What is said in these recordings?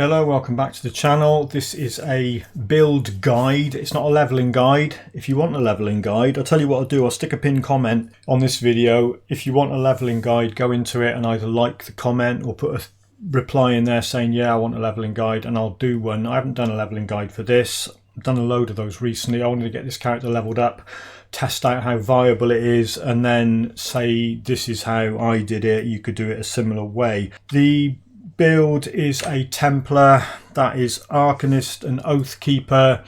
Hello, welcome back to the channel. This is a build guide. It's not a leveling guide. If you want a leveling guide, I'll tell you what I'll do. I'll stick a pinned comment on this video. If you want a leveling guide, go into it and either like the comment or put a reply in there saying, yeah, I want a leveling guide, and I'll do one. I haven't done a leveling guide for this. I've done a load of those recently. I wanted to get this character leveled up, test out how viable it is, and then say this is how I did it. You could do it a similar way. The build is a Templar. That is Arcanist and Oathkeeper.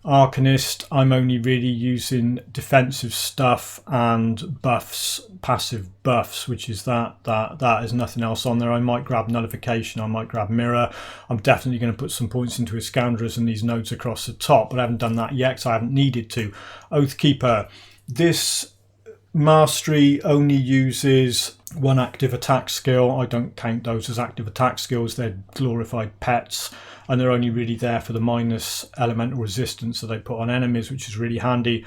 Arcanist, I'm only really using defensive stuff and buffs, passive buffs, which is that is nothing else on there. I might grab nullification, I might grab mirror. I'm definitely going to put some points into Iskandras and these nodes across the top, but I haven't done that yet because I haven't needed to. Oathkeeper, this mastery only uses one active attack skill. I don't count those as active attack skills. They're glorified pets, and they're only really there for the minus elemental resistance that they put on enemies, which is really handy.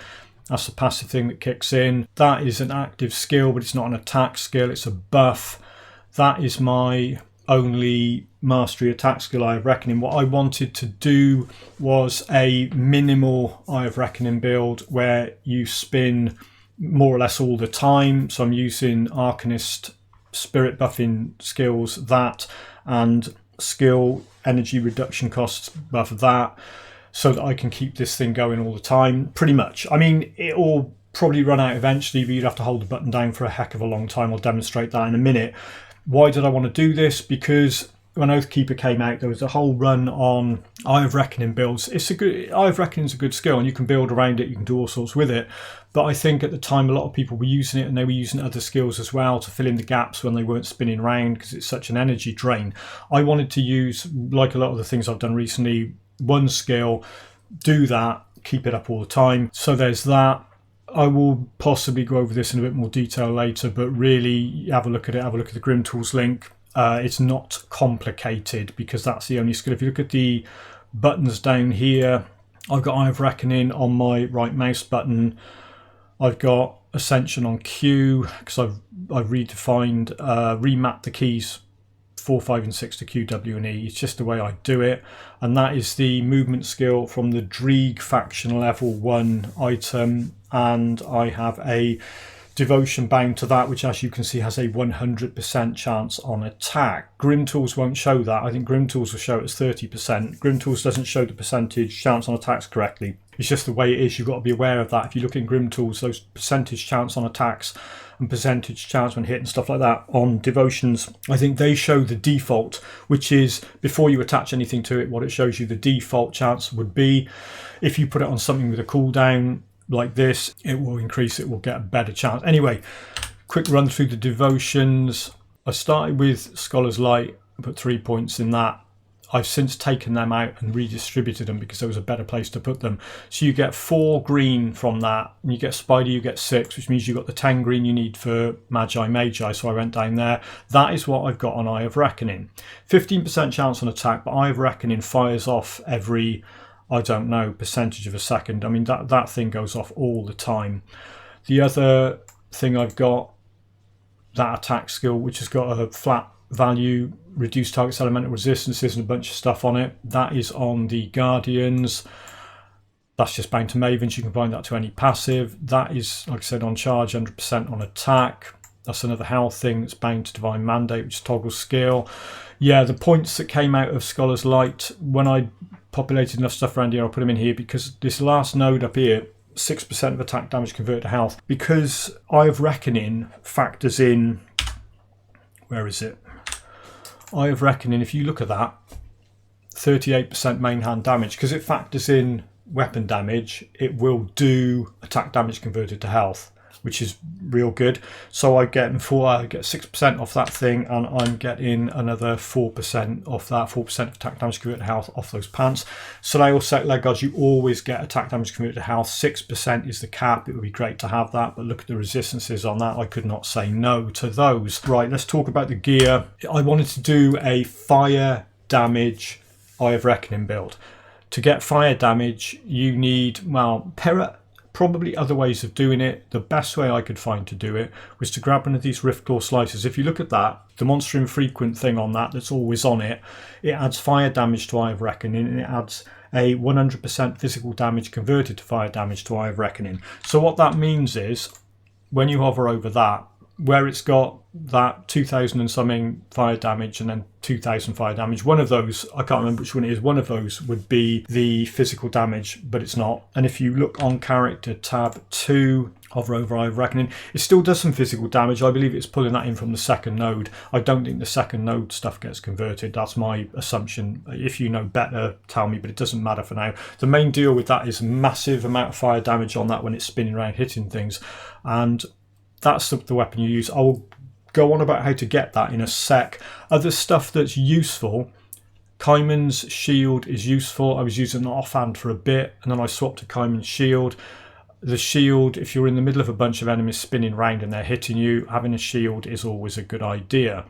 That's the passive thing that kicks in. That is an active skill, but it's not an attack skill, it's a buff. That is my only mastery attack skill, Eye of Reckoning. What I wanted to do was a minimal Eye of Reckoning build where you spin more or less all the time. So I'm using Arcanist spirit buffing skills, that, and skill energy reduction costs buff that, so that I can keep this thing going all the time, pretty much. I mean, it'll probably run out eventually, but you'd have to hold the button down for a heck of a long time. I'll demonstrate that in a minute. Why did I want to do this? Because when Oathkeeper came out, there was a whole run on Eye of Reckoning builds. Eye of Reckoning is a good skill, and you can build around it, you can do all sorts with it. But I think at the time a lot of people were using it, and they were using other skills as well to fill in the gaps when they weren't spinning around, because it's such an energy drain. I wanted to use, like a lot of the things I've done recently, one skill, do that, keep it up all the time. So there's that. I will possibly go over this in a bit more detail later, but really have a look at it, have a look at the Grim Tools link. It's not complicated, because that's the only skill. If you look at the buttons down here, I've got Eye of Reckoning on my right mouse button. I've got Ascension on Q, because I've redefined, remapped the keys 4, 5 and 6 to Q, W and E. It's just the way I do it. And that is the movement skill from the Dreeg faction level 1 item. And I have a devotion bound to that, which, as you can see, has a 100% chance on attack. Grim Tools won't show that. I think Grim Tools will show it as 30%. Grim Tools doesn't show the percentage chance on attacks correctly. It's just the way it is. You've got to be aware of that. If you look in Grim Tools, those percentage chance on attacks and percentage chance when hit and stuff like that on devotions, I think they show the default, which is before you attach anything to it, what it shows you the default chance would be. If you put it on something with a cooldown like this, it will increase, it will get a better chance. Anyway, quick run through the devotions. I started with Scholar's Light, put 3 points in that. I've since taken them out and redistributed them because there was a better place to put them. So you get 4 green from that, and you get Spider, you get 6, which means you've got the 10 green you need for Magi, so I went down there. That is what I've got on Eye of Reckoning. 15% chance on attack, but Eye of Reckoning fires off every, I don't know, percentage of a second. I mean, that thing goes off all the time. The other thing I've got, that attack skill, which has got a flat value, reduce target's elemental resistances and a bunch of stuff on it. That is on the Guardians. That's just bound to Mavens. You can bind that to any passive. That is, like I said, on charge, 100% on attack. That's another health thing that's bound to Divine Mandate, which is toggle skill. Yeah, the points that came out of Scholar's Light, when I populated enough stuff around here, I'll put them in here, because this last node up here, 6% of attack damage converted to health. Because Eye of Reckoning factors in, where is it? Eye of Reckoning, if you look at that, 38% main hand damage, because it factors in weapon damage, it will do attack damage converted to health, which is real good. So I get 6% off that thing, and I'm getting another 4% off that, 4% attack damage converted to health off those pants. So they all set leg guards, you always get attack damage converted to health. 6% is the cap. It would be great to have that, but look at the resistances on that. I could not say no to those. Right, let's talk about the gear. I wanted to do a fire damage Eye of Reckoning build. To get fire damage, you need, well, probably other ways of doing it. The best way I could find to do it was to grab one of these Riftclaw Slicers. If you look at that, the monster infrequent thing on that that's always on it, it adds fire damage to Eye of Reckoning, and it adds a 100% physical damage converted to fire damage to Eye of Reckoning. So what that means is, when you hover over that, where it's got that 2000 and something fire damage and then 2000 fire damage, one of those, I can't remember which one it is, one of those would be the physical damage, but it's not. And if you look on character tab 2, hover over Eye of Reckoning, it still does some physical damage. I believe it's pulling that in from the second node. I don't think the second node stuff gets converted. That's my assumption. If you know better, tell me, but it doesn't matter for now. The main deal with that is massive amount of fire damage on that when it's spinning around hitting things, and that's the weapon you use. I will go on about how to get that in a sec. Other stuff that's useful, Kaiman's shield is useful. I was using it offhand for a bit, and then I swapped to Kaiman's shield. The shield, if you're in the middle of a bunch of enemies spinning around and they're hitting you, having a shield is always a good idea.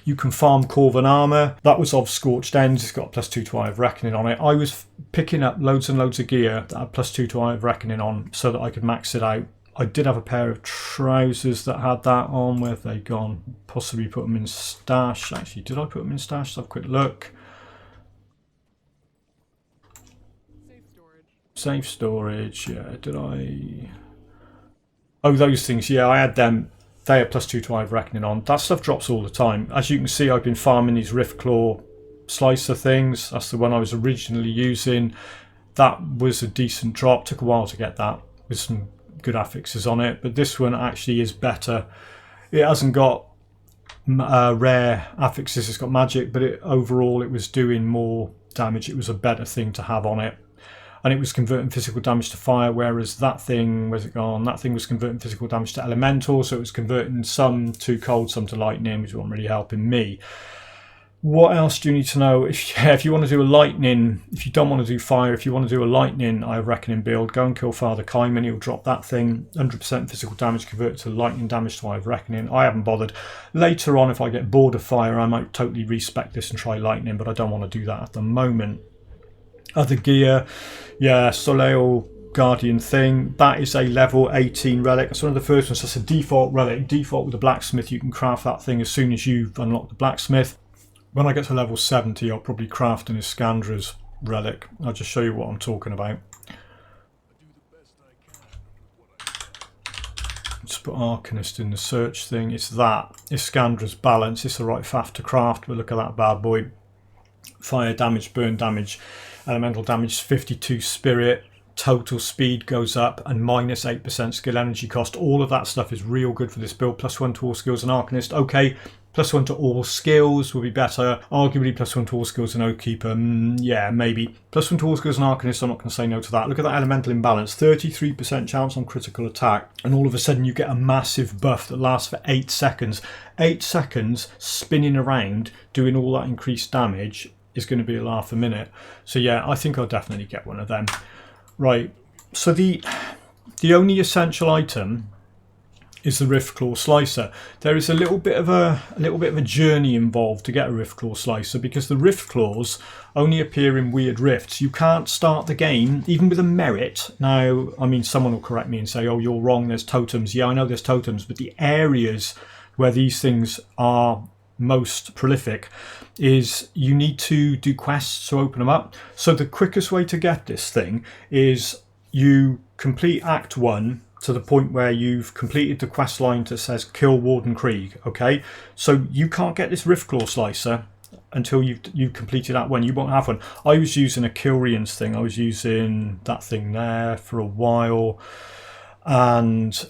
You can farm Corvan armour. That was of Scorched Ends. It's got +2 to Eye of Reckoning on it. I was picking up loads and loads of gear that had +2 to Eye of Reckoning on so that I could max it out. I did have a pair of trousers that had that on. Where have they gone? Possibly put them in stash. Actually, did I put them in stash? Let's have a quick look. Safe storage. Yeah, did I? Oh, those things. Yeah, I had them. They are +2 to Eye of Reckoning on. That stuff drops all the time. As you can see, I've been farming these Riftclaw Slicer things. That's the one I was originally using. That was a decent drop. Took a while to get that with some good affixes on it, but this one actually is better. It hasn't got rare affixes, it's got magic, but overall it was doing more damage. It was a better thing to have on it, and it was converting physical damage to fire, whereas that thing, where's it gone? That thing was converting physical damage to elemental, so it was converting some to cold, some to lightning, which wasn't really helping me. What else do you need to know? If you want to do a lightning, if you don't want to do fire, if you want to do a lightning Eye of Reckoning build, go and kill Father Kaiman. He'll drop that thing. 100% physical damage converted to lightning damage to Eye of Reckoning. I haven't bothered. Later on, if I get bored of fire, I might totally respec this and try lightning, but I don't want to do that at the moment. Other gear, yeah, Soleil Guardian thing. That is a level 18 relic. That's one of the first ones. That's a default relic. Default with the blacksmith. You can craft that thing as soon as you've unlocked the blacksmith. When I get to level 70, I'll probably craft an Iskandra's relic. I'll just show you what I'm talking about. Let's put Arcanist in the search thing. It's that. Iskandra's balance. It's the right faff to craft, but look at that bad boy. Fire damage, burn damage, elemental damage, 52 spirit. Total speed goes up and -8% skill energy cost. All of that stuff is real good for this build. +1 to all skills and Arcanist. Okay, +1 to all skills will be better. Arguably +1 to all skills and Oathkeeper. Yeah, maybe. +1 to all skills and Arcanist, I'm not going to say no to that. Look at that elemental imbalance. 33% chance on critical attack. And all of a sudden you get a massive buff that lasts for 8 seconds. 8 seconds spinning around doing all that increased damage is going to be a laugh a minute. So yeah, I think I'll definitely get one of them. Right, so the only essential item is the Riftclaw Slicer. There is a little bit of a journey involved to get a Riftclaw Slicer, because the Riftclaws only appear in weird rifts. You can't start the game even with a merit. Now, I mean, someone will correct me and say, "Oh, you're wrong. There's totems." Yeah, I know there's totems, but the areas where these things are most prolific is you need to do quests to open them up. So the quickest way to get this thing is you complete Act 1 to the point where you've completed the quest line that says Kill Warden Krieg. Okay, so you can't get this Riftclaw Slicer until you've completed Act 1. You won't have one. I was using a Kilrian's thing. I was using that thing there for a while, and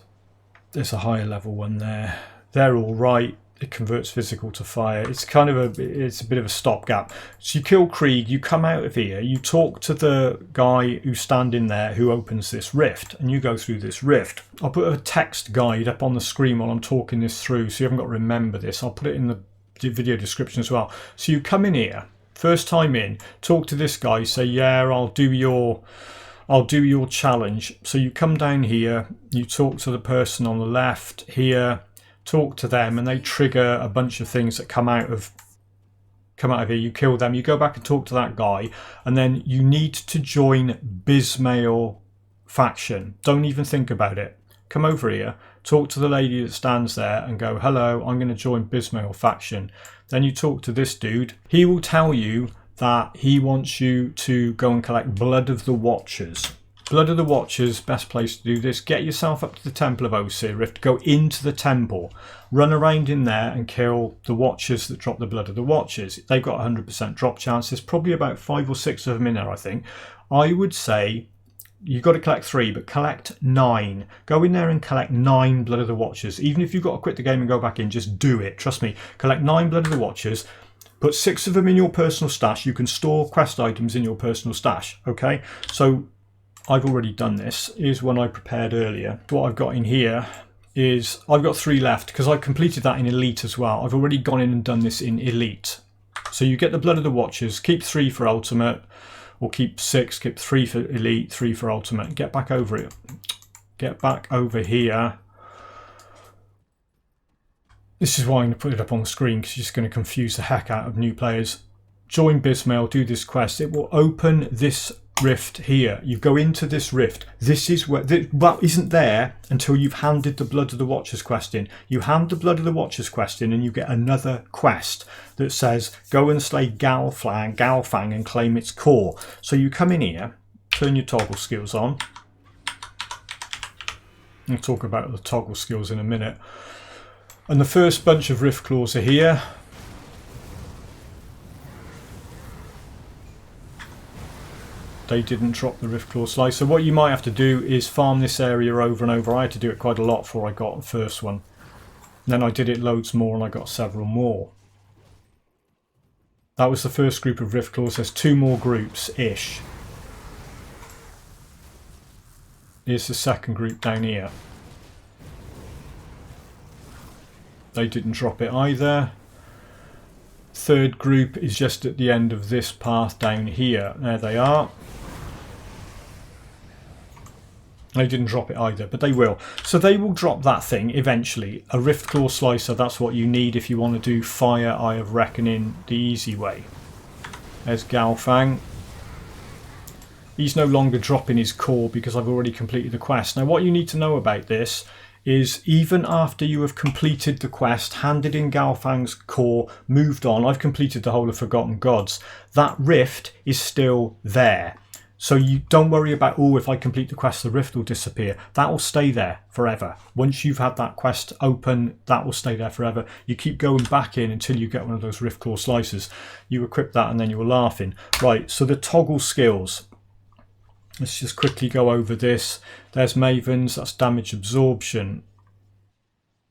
there's a higher level one there. They're all right. It converts physical to fire. It's kind of it's a bit of a stopgap. So you kill Krieg, you come out of here, you talk to the guy who's standing there who opens this rift, and you go through this rift. I'll put a text guide up on the screen while I'm talking this through, so you haven't got to remember this. I'll put it in the video description as well. So you come in here, first time in, talk to this guy, say, yeah, I'll do your challenge. So you come down here, you talk to the person on the left here, talk to them, and they trigger a bunch of things that come out of here. You kill them, you go back and talk to that guy, and then you need to join Bysmiel faction. Don't even think about it. Come over here, talk to the lady that stands there and go, hello, I'm going to join Bysmiel faction. Then you talk to this dude. He will tell you that he wants you to go and collect Blood of the Watchers. Blood of the Watchers, best place to do this. Get yourself up to the Temple of Oathkeeper Rift, go into the temple, run around in there and kill the Watchers that drop the Blood of the Watchers. They've got 100% drop chance. There's probably about 5 or 6 of them in there, I think. I would say you've got to collect 3, but collect 9. Go in there and collect 9 Blood of the Watchers. Even if you've got to quit the game and go back in, just do it. Trust me. Collect 9 Blood of the Watchers. Put 6 of them in your personal stash. You can store quest items in your personal stash. Okay, so I've already done this. Here's one I prepared earlier. What I've got in here is I've got 3 left because I completed that in Elite as well. I've already gone in and done this in Elite. So you get the Blood of the Watchers, keep 3 for Ultimate, or keep 6, keep 3 for Elite, 3 for Ultimate. Get back over it. Get back over here. This is why I'm going to put it up on the screen because it's just going to confuse the heck out of new players. Join Bysmiel, do this quest. It will open this rift here. You go into this rift. This is where that isn't there until you've handed the Blood of the Watchers quest in. You hand the Blood of the Watchers quest in and you get another quest that says go and slay Galfang and claim its core. So you come in here, turn your toggle skills on. I'll talk about the toggle skills in a minute. And the first bunch of Riftclaws are here. They didn't drop the Riftclaw Slicer. What you might have to do is farm this area over and over. I had to do it quite a lot before I got the first one. And then I did it loads more and I got several more. That was the first group of Riftclaws. There's 2 more groups-ish. Here's the second group down here. They didn't drop it either. Third group is just at the end of this path down here. There they are. They didn't drop it either, but they will. So they will drop that thing eventually. A Riftclaw Slicer, that's what you need if you want to do Fire Eye of Reckoning the easy way. There's Galfang. He's no longer dropping his core because I've already completed the quest. Now what you need to know about this is even after you have completed the quest, handed in Galfang's core, moved on, I've completed the whole of Forgotten Gods, that rift is still there. So you don't worry about, oh, if I complete the quest, the rift will disappear. That will stay there forever. Once you've had that quest open, that will stay there forever. You keep going back in until you get one of those Riftclaw Slicers. You equip that and then you were laughing. Right, so the toggle skills. Let's just quickly go over this. There's Mavens, that's damage absorption.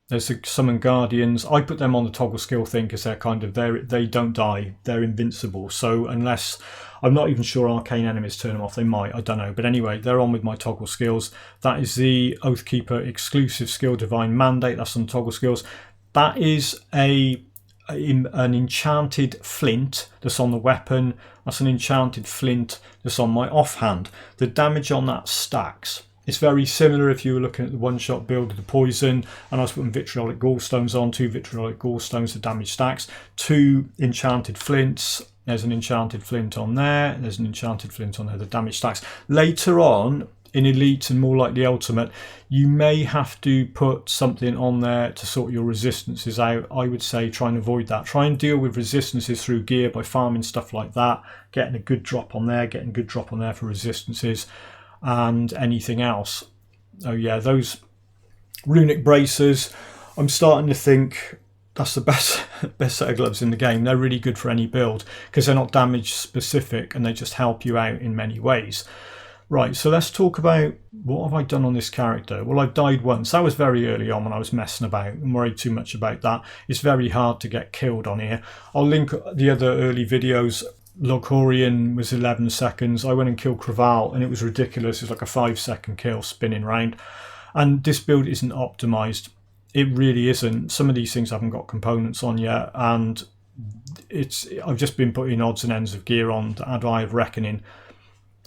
There's the Summon Guardians. I put them on the toggle skill thing because they're kind of, they don't die. They're invincible. So unless, I'm not even sure arcane enemies turn them off. They might, I don't know. But anyway, they're on with my toggle skills. That is the Oathkeeper exclusive skill, Divine Mandate. That's on toggle skills. That is an enchanted flint that's on the weapon. That's an enchanted flint that's on my offhand. The damage on that stacks. It's very similar if you were looking at the one-shot build of the poison, and I was putting vitriolic gallstones on, 2 vitriolic gallstones, the damage stacks, 2 enchanted flints. There's an enchanted flint on there, there's an enchanted flint on there, the damage stacks. Later on, in Elite and more likely Ultimate, you may have to put something on there to sort your resistances out. I would say try and avoid that. Try and deal with resistances through gear by farming stuff like that, getting a good drop on there, getting a good drop on there for resistances. And anything else. Oh yeah, those runic bracers, I'm starting to think that's the best set of gloves in the game. They're really good for any build because they're not damage specific and they just help you out in many ways. Right, so let's talk about what have I done on this character. Well, I've died once. That was very early on when I was messing about and worried too much about that. It's very hard to get killed on here. I'll link the other early videos. Loghorian was 11 seconds. I went and killed Craval and it was ridiculous. It's like a 5-second kill spinning round. And this build isn't optimized. It really isn't. Some of these things haven't got components on yet, and I've just been putting odds and ends of gear on to add Eye of Reckoning.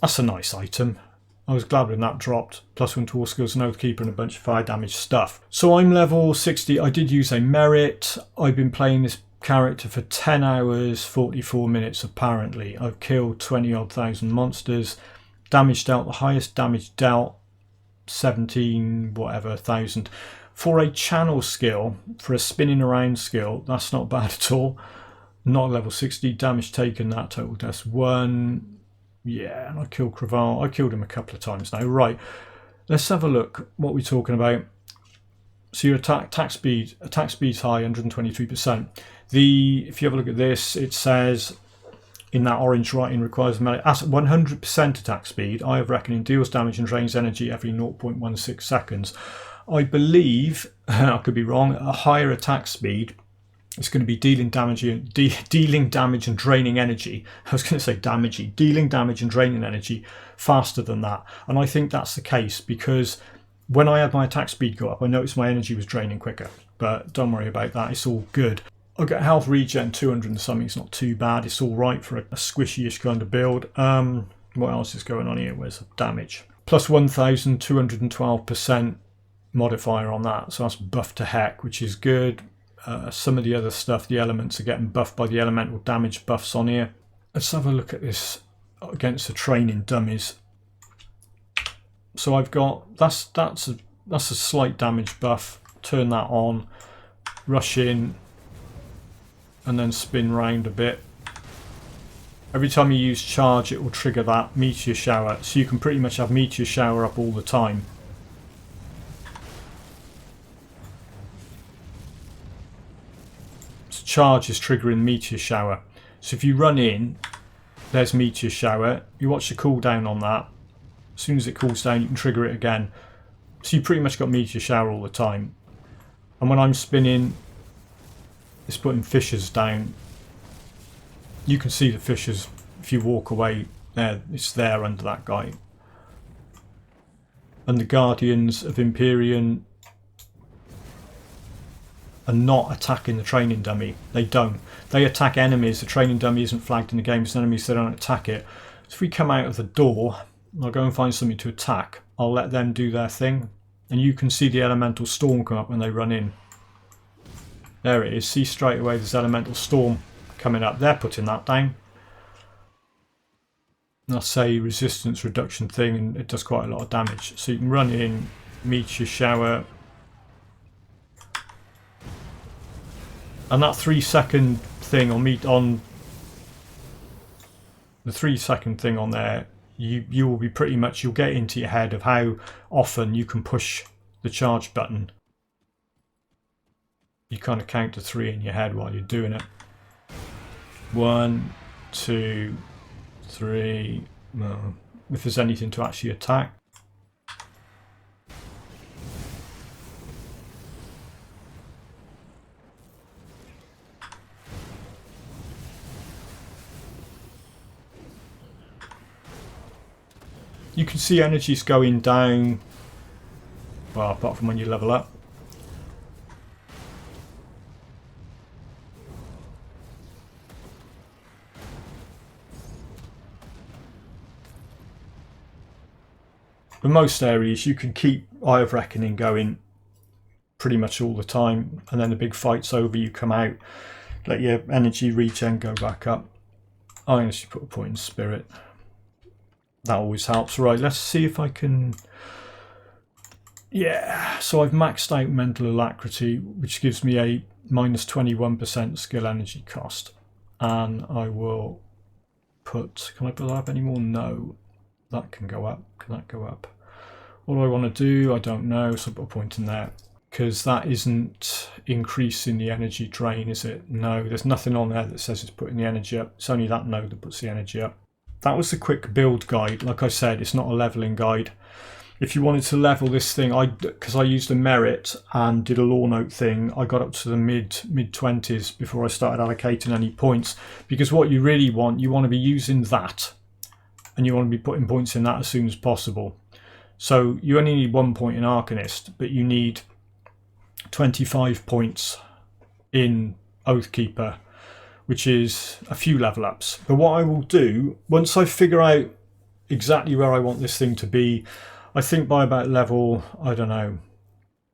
That's a nice item. I was glad when that dropped. +1 to all skills and Oathkeeper and a bunch of fire damage stuff. So I'm level 60. I did use a merit. I've been playing this character for 10 hours 44 minutes apparently. I've killed 20 odd thousand monsters. Damage dealt, the highest damage dealt 17 whatever thousand. For a channel skill, for a spinning around skill, that's not bad at all. Not level 60. Damage taken, that total deaths 1. Yeah, and I killed Craval. I killed him a couple of times now. Right, let's have a look what we're talking about. So your attack speed's high, 123%. If you have a look at this, it says in that orange writing, requires melee at 100% attack speed. Eye of Reckoning deals damage and drains energy every 0.16 seconds. I believe, I could be wrong, a higher attack speed is going to be dealing damage and draining energy. I was going to say damagey, dealing damage and draining energy faster than that. And I think that's the case because when I had my attack speed go up, I noticed my energy was draining quicker. But don't worry about that, it's all good. I'll get health regen 200 and something, it's not too bad. It's all right for a squishy-ish kind of build. What else is going on here? Where's the damage? Plus 1,212% modifier on that, so that's buffed to heck, which is good. Some of the other stuff, the elements are getting buffed by the elemental damage buffs on here. Let's have a look at this against the training dummies. So I've got that's a slight damage buff. Turn that on, rush in, and then spin round a bit. Every time you use charge, it will trigger that meteor shower, so you can pretty much have meteor shower up all the time. So charge is triggering meteor shower. So if you run in, there's meteor shower. You watch the cooldown on that. As soon as it cools down, you can trigger it again. So you pretty much got meteor shower all the time. And when I'm spinning, it's putting fissures down. You can see the fissures if you walk away. There, it's there under that guy. And the Guardians of Empyrean are not attacking the training dummy. They don't. They attack enemies. The training dummy isn't flagged in the game as enemies, so they don't attack it. So if we come out of the door, I'll go and find something to attack. I'll let them do their thing. And you can see the elemental storm come up when they run in. There it is. See straight away there's elemental storm coming up. They're putting that down. That's a resistance reduction thing, and it does quite a lot of damage. So you can run in, meteor shower. And that 3-second thing on the 3-second thing on there, you will be pretty much, you'll get into your head of how often you can push the charge button. You kind of count to 3 in your head while you're doing it. 1, 2, 3. No. If there's anything to actually attack. You can see energy's going down, well, apart from when you level up. In most areas you can keep Eye of Reckoning going pretty much all the time, and then the big fight's over, you come out, let your energy regen go back up. I actually put a point in spirit. That always helps. Right, let's see if I can... Yeah, so I've maxed out mental alacrity, which gives me a minus 21% skill energy cost. And I will put... Can I put that up anymore? No. That can go up. Can that go up? What do I want to do? I don't know, so I'll put a point in there. Because that isn't increasing the energy drain, is it? No, there's nothing on there that says it's putting the energy up. It's only that node that puts the energy up. That was the quick build guide. Like I said, it's not a leveling guide. If you wanted to level this thing, because I used a merit and did a law note thing, I got up to the mid-20s before I started allocating any points. Because what you really want, you want to be using that, and you want to be putting points in that as soon as possible. So you only need 1 point in Arcanist, but you need 25 points in Oathkeeper, which is a few level ups. But what I will do, once I figure out exactly where I want this thing to be, I think by about level, I don't know,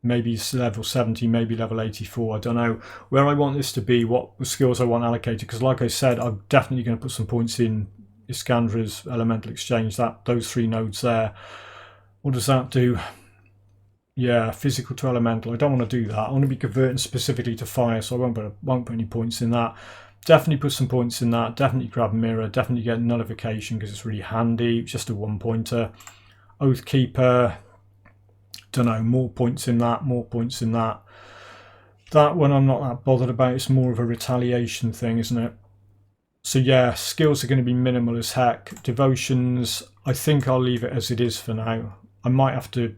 maybe level 70, maybe level 84, I don't know, where I want this to be, what skills I want allocated, because like I said, I'm definitely going to put some points in Iskandra's Elemental Exchange, those 3 nodes there. What does that do? Yeah, physical to elemental. I don't want to do that. I want to be converting specifically to fire, so I won't put any points in that. Definitely put some points in that. Definitely grab mirror. Definitely get nullification because it's really handy. It's just a 1-pointer. Oathkeeper. Don't know. More points in that. More points in that. That one I'm not that bothered about. It's more of a retaliation thing, isn't it? So yeah, skills are going to be minimal as heck. Devotions, I think I'll leave it as it is for now. I might have to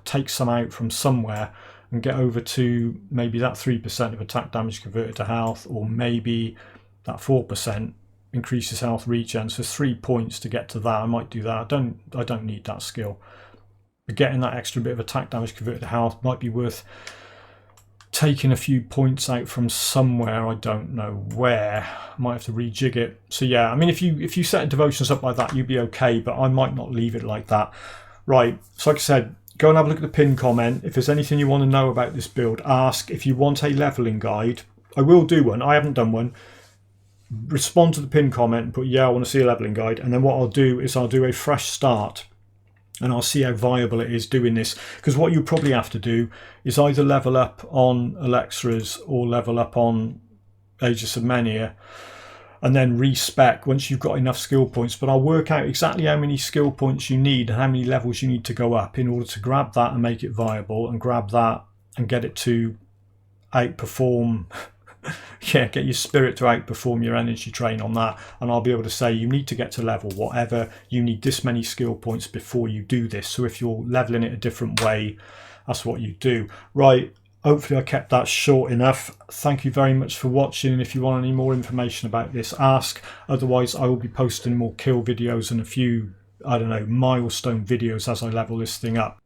take some out from somewhere and get over to maybe that 3% of attack damage converted to health, or maybe that 4% increases health regen. So 3 points to get to that. I might do that. I don't need that skill. But getting that extra bit of attack damage converted to health might be worth taking a few points out from somewhere. I don't know where. I might have to rejig it. So yeah, I mean, if you set devotions up like that, you'd be okay, but I might not leave it like that. Right, so like I said, go and have a look at the pinned comment. If there's anything you want to know about this build, ask. If you want a leveling guide, I will do one. I haven't done one. Respond to the pinned comment and put, yeah, I want to see a leveling guide. And then what I'll do is I'll do a fresh start and I'll see how viable it is doing this. Because what you probably have to do is either level up on Alexras or level up on Aegis of Menhir, and then respec once you've got enough skill points. But I'll work out exactly how many skill points you need and how many levels you need to go up in order to grab that and make it viable, and grab that and get it to outperform yeah, get your spirit to outperform your energy train on that. And I'll be able to say you need to get to level whatever, you need this many skill points before you do this. So if you're leveling it a different way, that's what you do. Right, hopefully I kept that short enough. Thank you very much for watching, and if you want any more information about this, ask. Otherwise I will be posting more kill videos and a few, I don't know, milestone videos as I level this thing up.